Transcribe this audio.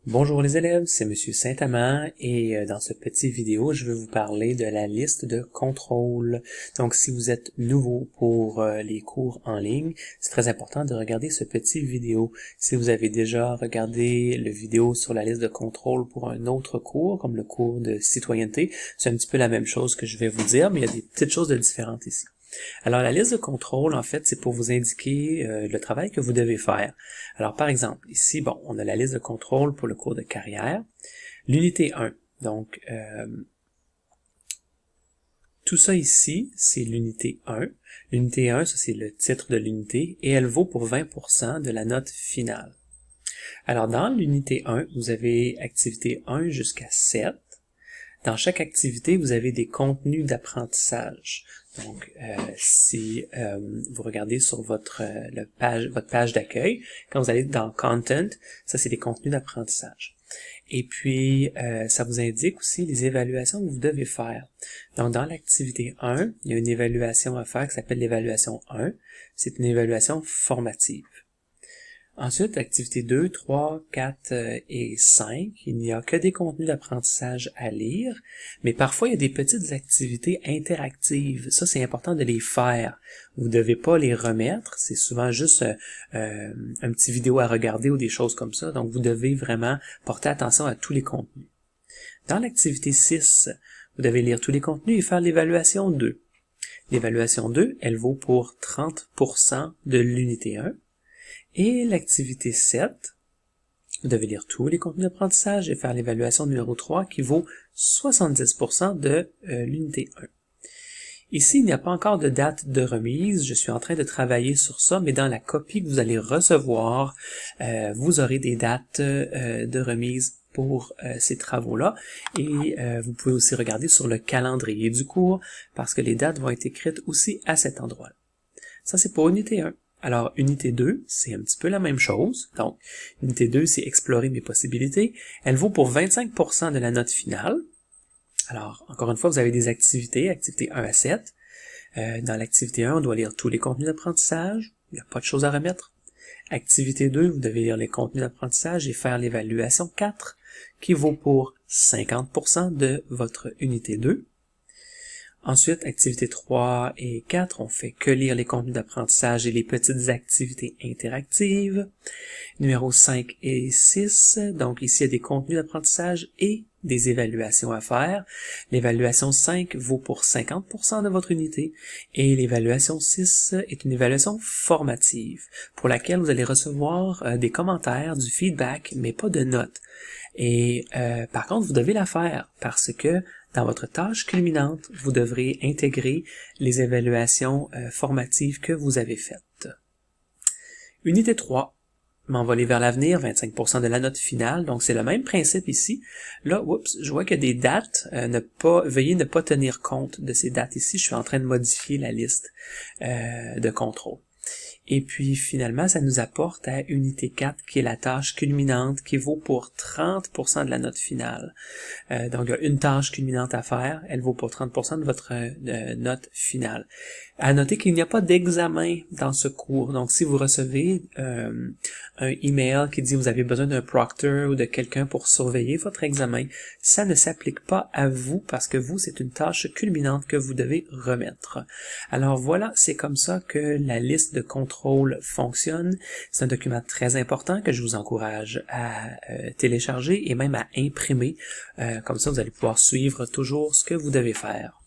Bonjour les élèves, c'est Monsieur Saint-Amand et dans ce petit vidéo, je vais vous parler de la liste de contrôle. Donc, si vous êtes nouveau pour les cours en ligne, c'est très important de regarder ce petit vidéo. Si vous avez déjà regardé le vidéo sur la liste de contrôle pour un autre cours, comme le cours de citoyenneté, c'est un petit peu la même chose que je vais vous dire, mais il y a des petites choses de différentes ici. Alors, la liste de contrôle, en fait, c'est pour vous indiquer le travail que vous devez faire. Alors, par exemple, ici, bon, on a la liste de contrôle pour le cours de carrière. L'unité 1. Donc, tout ça ici, c'est l'unité 1. L'unité 1, ça, c'est le titre de l'unité, et elle vaut pour 20% de la note finale. Alors, dans l'unité 1, vous avez activité 1 jusqu'à 7. Dans chaque activité, vous avez des contenus d'apprentissage. Donc, si vous regardez sur votre page d'accueil, quand vous allez dans Content, ça c'est des contenus d'apprentissage. Et puis, ça vous indique aussi les évaluations que vous devez faire. Donc, dans l'activité 1, il y a une évaluation à faire qui s'appelle l'évaluation 1. C'est une évaluation formative. Ensuite, activité 2, 3, 4 et 5, il n'y a que des contenus d'apprentissage à lire, mais parfois il y a des petites activités interactives. Ça, c'est important de les faire. Vous ne devez pas les remettre, c'est souvent juste un petit vidéo à regarder ou des choses comme ça, donc vous devez vraiment porter attention à tous les contenus. Dans l'activité 6, vous devez lire tous les contenus et faire l'évaluation 2. L'évaluation 2, elle vaut pour 30% de l'unité 1. Et l'activité 7, vous devez lire tous les contenus d'apprentissage et faire l'évaluation numéro 3 qui vaut 70% de l'unité 1. Ici, il n'y a pas encore de date de remise. Je suis en train de travailler sur ça, mais dans la copie que vous allez recevoir, vous aurez des dates de remise pour ces travaux-là. Et vous pouvez aussi regarder sur le calendrier du cours parce que les dates vont être écrites aussi à cet endroit-là. Ça, c'est pour unité 1. Alors, unité 2, c'est un petit peu la même chose. Donc, unité 2, c'est explorer mes possibilités. Elle vaut pour 25% de la note finale. Alors, encore une fois, vous avez des activités, activités 1 à 7. Dans l'activité 1, on doit lire tous les contenus d'apprentissage. Il n'y a pas de choses à remettre. Activité 2, vous devez lire les contenus d'apprentissage et faire l'évaluation 4, qui vaut pour 50% de votre unité 2. Ensuite, activités 3 et 4, on fait que lire les contenus d'apprentissage et les petites activités interactives. Numéro 5 et 6, donc ici, il y a des contenus d'apprentissage et des évaluations à faire. L'évaluation 5 vaut pour 50% de votre unité et l'évaluation 6 est une évaluation formative pour laquelle vous allez recevoir des commentaires, du feedback, mais pas de notes. Et par contre, vous devez la faire parce que dans votre tâche culminante, vous devrez intégrer les évaluations formatives que vous avez faites. Unité 3, m'envoler vers l'avenir, 25% de la note finale. Donc, c'est le même principe ici. Là, oups, je vois qu'il y a des dates. Veuillez ne pas tenir compte de ces dates ici. Je suis en train de modifier la liste de contrôle. Et puis, finalement, ça nous apporte à unité 4, qui est la tâche culminante, qui vaut pour 30% de la note finale. Donc, il y a une tâche culminante à faire. Elle vaut pour 30% de votre note finale. À noter qu'il n'y a pas d'examen dans ce cours. Donc, si vous recevez un email qui dit que vous avez besoin d'un proctor ou de quelqu'un pour surveiller votre examen, ça ne s'applique pas à vous parce que vous, c'est une tâche culminante que vous devez remettre. Alors voilà, c'est comme ça que la liste de contrôle fonctionne. C'est un document très important que je vous encourage à télécharger et même à imprimer. Comme ça, vous allez pouvoir suivre toujours ce que vous devez faire.